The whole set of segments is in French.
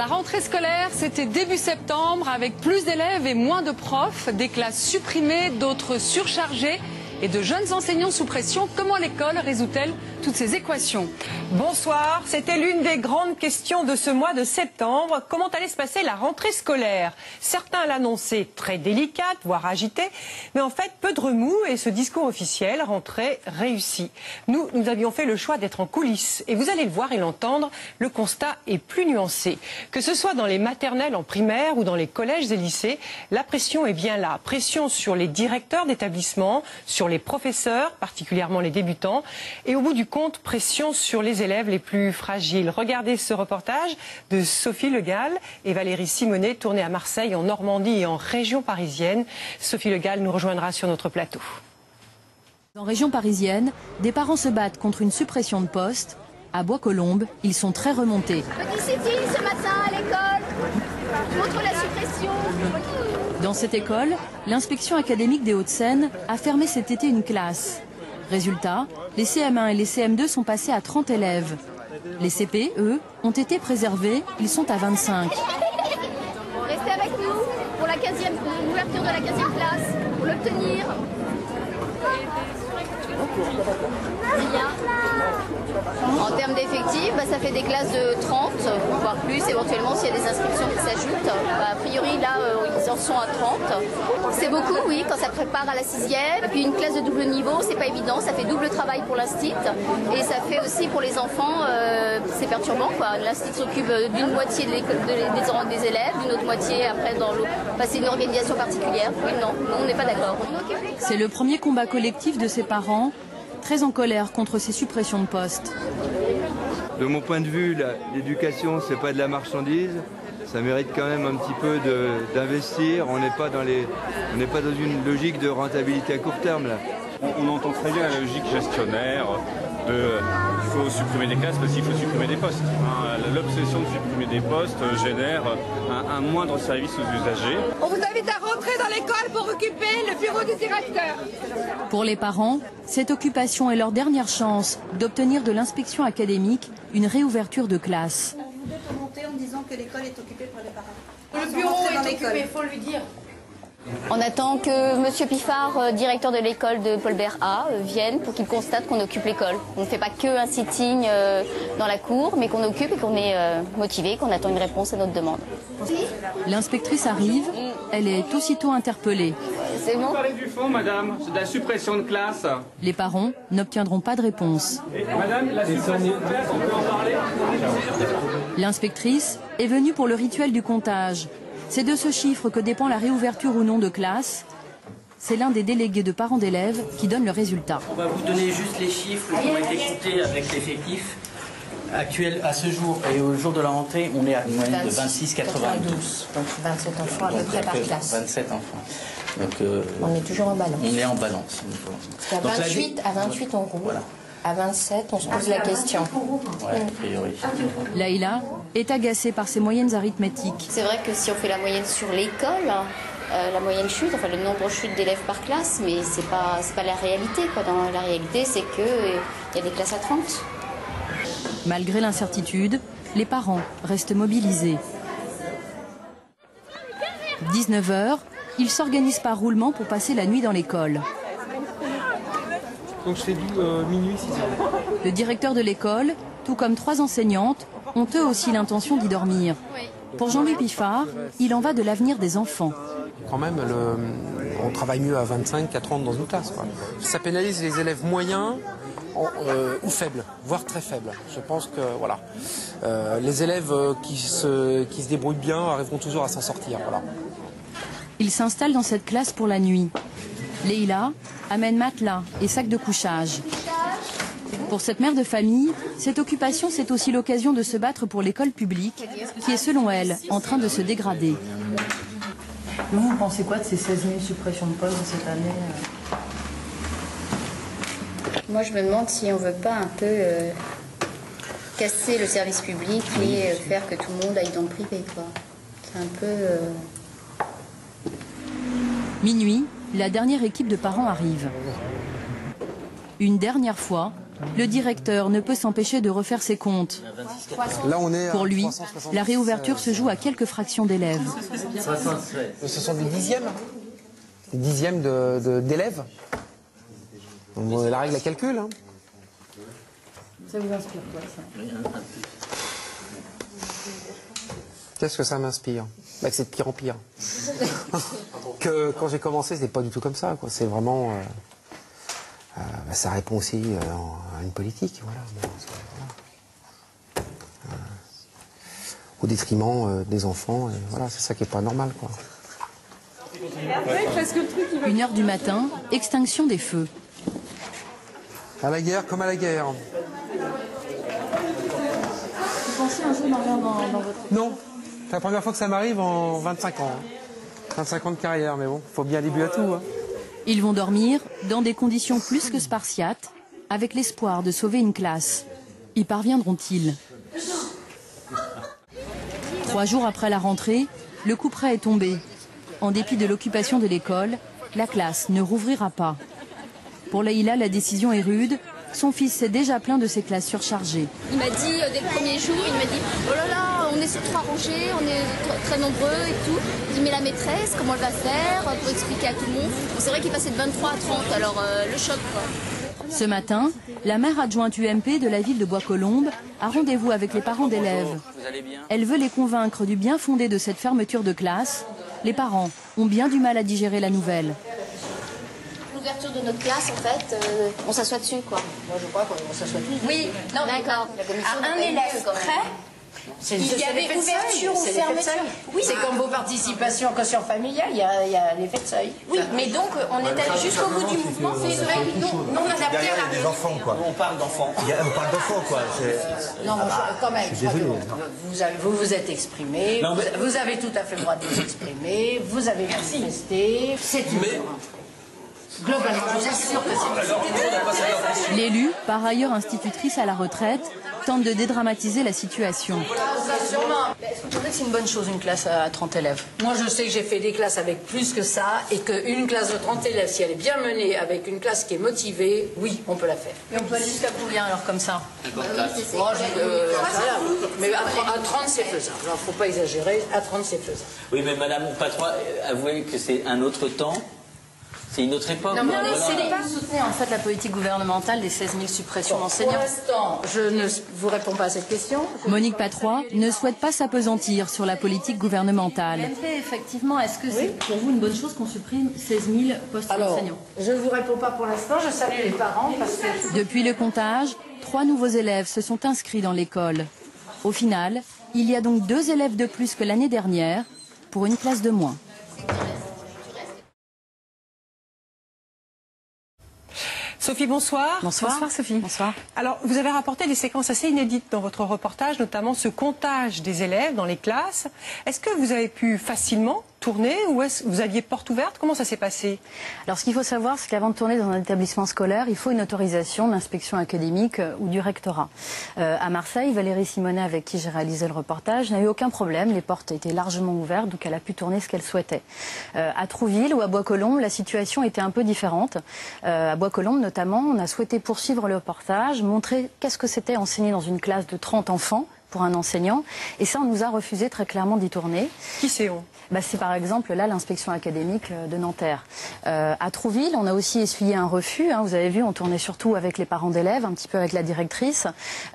La rentrée scolaire, c'était début septembre, avec plus d'élèves et moins de profs, des classes supprimées, d'autres surchargées et de jeunes enseignants sous pression. Comment l'école résout-elle toutes ces équations? Bonsoir, c'était l'une des grandes questions de ce mois de septembre. Comment allait se passer la rentrée scolaire? Certains l'annonçaient très délicate, voire agitée, mais en fait peu de remous et ce discours officiel rentrait réussi. Nous avions fait le choix d'être en coulisses et vous allez le voir et l'entendre, le constat est plus nuancé. Que ce soit dans les maternelles, en primaire ou dans les collèges et lycées, la pression est bien là. Pression sur les directeurs d'établissement, sur les professeurs, particulièrement les débutants, et au bout du compte, pression sur les élèves les plus fragiles. Regardez ce reportage de Sophie Le Gall et Valérie Simonet, tourné à Marseille, en Normandie et en région parisienne. Sophie Le Gall nous rejoindra sur notre plateau. En région parisienne, des parents se battent contre une suppression de postes. À Bois-Colombes, ils sont très remontés. Petit sitting ce matin à l'école contre la suppression. Dans cette école, l'inspection académique des Hauts-de-Seine a fermé cet été une classe. Résultat, les CM1 et les CM2 sont passés à 30 élèves. Les CP, eux, ont été préservés, ils sont à 25. Restez avec nous pour l'ouverture de la 15e classe, pour l'obtenir. En termes d'effectifs, ça fait des classes de 30, voire plus, éventuellement s'il y a des inscriptions qui s'ajoutent. A priori, là, ils en sont à 30. C'est beaucoup, oui, quand ça prépare à la 6e. Et puis une classe de double niveau, c'est pas évident, ça fait double travail pour l'instit. Et ça fait aussi pour les enfants, c'est perturbant, quoi. L'instit s'occupe d'une moitié des élèves, d'une autre moitié après dans l'autre. C'est une organisation particulière. Oui, non, nous, on n'est pas d'accord. C'est le premier combat collectif de ses parents, très en colère contre ces suppressions de postes. De mon point de vue, l'éducation, c'est pas de la marchandise. Ça mérite quand même un petit peu d'investir. On n'est pas dans une logique de rentabilité à court terme là. On entend très bien la logique gestionnaire il faut supprimer des classes parce qu'il faut supprimer des postes. L'obsession de supprimer des postes génère un moindre service aux usagers. On vous invite à rentrer dans l'école pour occuper le bureau du directeur. Pour les parents, cette occupation est leur dernière chance d'obtenir de l'inspection académique une réouverture de classe. Vous de remonter en disant que l'école est occupée par les parents. Le bureau est occupé, il faut lui dire. On attend que M. Piffard, directeur de l'école de Paul-Bert A, vienne pour qu'il constate qu'on occupe l'école. On ne fait pas que un sitting dans la cour, mais qu'on occupe et qu'on est motivé, qu'on attend une réponse à notre demande. L'inspectrice arrive, elle est aussitôt interpellée. C'est bon ? Vous parlez du fond, madame, c'est de la suppression de classe. Les parents n'obtiendront pas de réponse. Madame, la suppression de classe, on peut en parler ? L'inspectrice est venue pour le rituel du comptage. C'est de ce chiffre que dépend la réouverture ou non de classe. C'est l'un des délégués de parents d'élèves qui donne le résultat. On va vous donner juste les chiffres qui ont été comptés avec l'effectif actuel à ce jour. Et au jour de la rentrée, on est à une moyenne de 26,92. Donc 27 enfants à peu près par classe. 27 enfants. Donc, on est toujours en balance. On est en balance. Parce qu'à 28, on roule. Voilà. À 27, on se pose la question. Ouais, a priori. Laïla est agacée par ces moyennes arithmétiques. C'est vrai que si on fait la moyenne sur l'école, la moyenne chute, enfin le nombre chute d'élèves par classe, mais c'est pas la réalité, quoi. Dans la réalité, c'est qu'il y a des classes à 30. Malgré l'incertitude, les parents restent mobilisés. 19h, ils s'organisent par roulement pour passer la nuit dans l'école. Donc je t'ai dit minuit, 6h. Le directeur de l'école, tout comme 3 enseignantes, ont eux aussi l'intention d'y dormir. Pour Jean-Louis Piffard, il en va de l'avenir des enfants. Quand même, on travaille mieux à 25 qu'à 30 dans une classe, quoi. Ça pénalise les élèves moyens ou faibles, voire très faibles. Je pense que voilà, les élèves qui se débrouillent bien arriveront toujours à s'en sortir. Voilà. Il s'installe dans cette classe pour la nuit. Leïla amène matelas et sacs de couchage. Pour cette mère de famille, cette occupation, c'est aussi l'occasion de se battre pour l'école publique, qui est, selon elle, en train de se dégrader. Vous pensez quoi de ces 16 000 suppressions de postes de cette année? Moi, je me demande si on ne veut pas un peu casser le service public et faire que tout le monde aille dans le privé, quoi. C'est un peu... Minuit, la dernière équipe de parents arrive. Une dernière fois, le directeur ne peut s'empêcher de refaire ses comptes. Là, on est Pour lui, la réouverture se joue à quelques fractions d'élèves. Ce sont des dixièmes. Des dixièmes d'élèves. La règle à calcul. Hein. Ça vous inspire quoi, ça? Qu'est-ce que ça m'inspire? Bah, que c'est de pire en pire. Que quand j'ai commencé, c'était pas du tout comme ça. C'est vraiment... ça répond aussi à une politique. Voilà. Au détriment des enfants. Voilà, c'est ça qui n'est pas normal, quoi. 1h du matin, extinction des feux. À la guerre comme à la guerre. Vous pensez un jour dans votre... Non, c'est la première fois que ça m'arrive en 25 ans. 25 ans de carrière, mais bon, faut bien un début à tout. Hein. Ils vont dormir dans des conditions plus que spartiates, avec l'espoir de sauver une classe. Y parviendront-ils? 3 jours après la rentrée, le couperet est tombé. En dépit de l'occupation de l'école, la classe ne rouvrira pas. Pour Leïla, la décision est rude. Son fils s'est déjà plaint de ses classes surchargées. Il m'a dit, dès le premier jour, il m'a dit « Oh là là, on est sur 3 rangées, on est très nombreux et tout. » Il dit « Mais la maîtresse, comment elle va faire pour expliquer à tout le monde ?» C'est vrai qu'il passait de 23 à 30, alors le choc, quoi. Ce matin, la maire adjointe UMP de la ville de Bois-Colombes a rendez-vous avec les parents d'élèves. Elle veut les convaincre du bien fondé de cette fermeture de classe. Les parents ont bien du mal à digérer la nouvelle. L'ouverture de notre classe, en fait, on s'assoit dessus, quoi. Moi, je crois qu'on s'assoit tous. Oui, non, d'accord. À un élève près, il y avait ouverture ou fermeture. Oui, c'est comme vos participations en quotient familiale, il y a l'effet de seuil. Oui, mais donc on est allé jusqu'au bout du mouvement. C'est vrai que non adapté à la... des enfants, quoi. On parle d'enfants. On parle d'enfants, quoi. Non, quand même. Je suis désolé. Vous vous êtes exprimé, vous avez tout à fait le droit de vous exprimer, vous avez manifesté. C'est une... Globalement, je vous assure que c'est... L'élu, par ailleurs institutrice à la retraite, tente de dédramatiser la situation. Est-ce que vous trouvez que c'est une bonne chose, une classe à 30 élèves? Moi, je sais que j'ai fait des classes avec plus que ça, et qu'une classe de 30 élèves, si elle est bien menée, avec une classe qui est motivée, oui, on peut la faire. Et on peut aller jusqu'à combien alors comme ça? Mais à 30, c'est faisable. Il ne faut pas exagérer, à 30, c'est faisable. Oui, mais Madame Patois, avouez que c'est un autre temps. C'est une autre époque. Non, mais vous soutenez en fait la politique gouvernementale des 16 000 suppressions d'enseignants. Pour l'instant, je ne vous réponds pas à cette question. Monique Patois ne souhaite pas s'apesantir sur la politique gouvernementale. Effectivement, est-ce que c'est pour vous une bonne chose qu'on supprime 16 000 postes d'enseignants? Je ne vous réponds pas pour l'instant. Je salue les parents parce que... Depuis le comptage, 3 nouveaux élèves se sont inscrits dans l'école. Au final, il y a donc 2 élèves de plus que l'année dernière pour une classe de moins. Sophie, bonsoir. Bonsoir. Bonsoir Sophie. Bonsoir. Alors, vous avez rapporté des séquences assez inédites dans votre reportage, notamment ce comptage des élèves dans les classes. Est-ce que vous avez pu facilement tourner ou est-ce que vous aviez porte ouverte? Comment ça s'est passé? Alors, ce qu'il faut savoir, c'est qu'avant de tourner dans un établissement scolaire, il faut une autorisation de l'inspection académique ou du rectorat. À Marseille, Valérie Simonet, avec qui j'ai réalisé le reportage, n'a eu aucun problème. Les portes étaient largement ouvertes, donc elle a pu tourner ce qu'elle souhaitait. À Trouville ou à Bois-Colombes, la situation était un peu différente. À Bois-Colombes, notamment, on a souhaité poursuivre le reportage, montrer qu'est-ce que c'était enseigner dans une classe de 30 enfants pour un enseignant. Et ça, on nous a refusé très clairement d'y tourner. Qui c'est on? C'est par exemple là l'inspection académique de Nanterre. À Trouville, on a aussi essuyé un refus. Vous avez vu, on tournait surtout avec les parents d'élèves, un petit peu avec la directrice.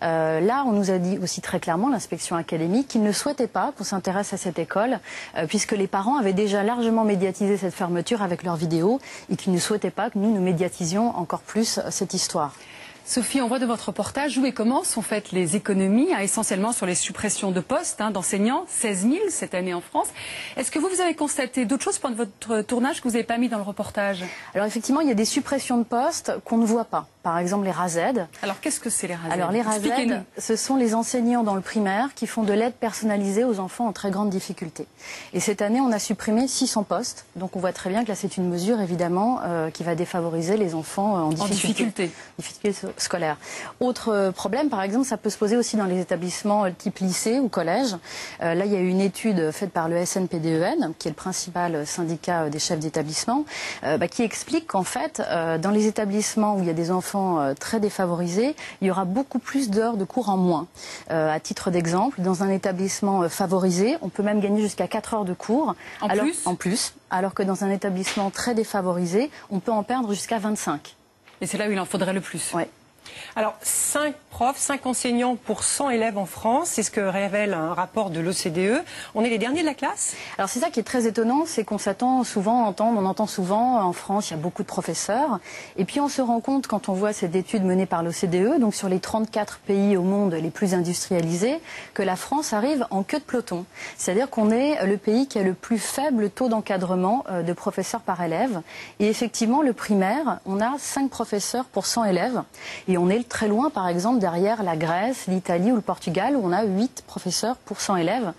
Là, on nous a dit aussi très clairement, l'inspection académique, qu'ils ne souhaitaient pas qu'on s'intéresse à cette école, puisque les parents avaient déjà largement médiatisé cette fermeture avec leurs vidéos et qu'ils ne souhaitaient pas que nous médiatisions encore plus cette histoire. Sophie, on voit de votre reportage où et comment sont faites les économies, essentiellement sur les suppressions de postes d'enseignants, 16 000 cette année en France. Est-ce que vous avez constaté d'autres choses pendant votre tournage que vous n'avez pas mis dans le reportage? Alors effectivement, il y a des suppressions de postes qu'on ne voit pas. Par exemple, les RASED. Alors qu'est-ce que c'est les RASED? Alors les RASED, ce sont les enseignants dans le primaire qui font de l'aide personnalisée aux enfants en très grande difficulté. Et cette année, on a supprimé 600 postes. Donc on voit très bien que là, c'est une mesure évidemment qui va défavoriser les enfants en difficulté scolaire. Autre problème, par exemple, ça peut se poser aussi dans les établissements type lycée ou collège. Là, il y a eu une étude faite par le SNPDEN, qui est le principal syndicat des chefs d'établissement, qui explique qu'en fait, dans les établissements où il y a des enfants enfants très défavorisés, il y aura beaucoup plus d'heures de cours en moins. À titre d'exemple, dans un établissement favorisé, on peut même gagner jusqu'à 4 heures de cours. En plus, alors que dans un établissement très défavorisé, on peut en perdre jusqu'à 25. Et c'est là où il en faudrait le plus. Ouais. Alors, 5 profs, 5 enseignants pour 100 élèves en France, c'est ce que révèle un rapport de l'OCDE. On est les derniers de la classe? Alors c'est ça qui est très étonnant, c'est qu'on s'attend souvent à entendre, on entend souvent en France, il y a beaucoup de professeurs. Et puis on se rend compte quand on voit cette étude menée par l'OCDE, donc sur les 34 pays au monde les plus industrialisés, que la France arrive en queue de peloton. C'est-à-dire qu'on est le pays qui a le plus faible taux d'encadrement de professeurs par élève. Et effectivement, le primaire, on a 5 professeurs pour 100 élèves. Et on est très loin, par exemple, derrière la Grèce, l'Italie ou le Portugal, où on a 8 professeurs pour 100 élèves.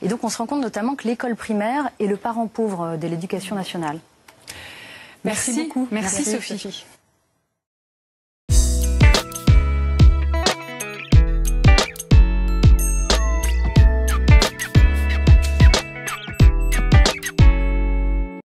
Et donc on se rend compte notamment que l'école primaire est le parent pauvre de l'éducation nationale. Merci beaucoup. Merci Sophie.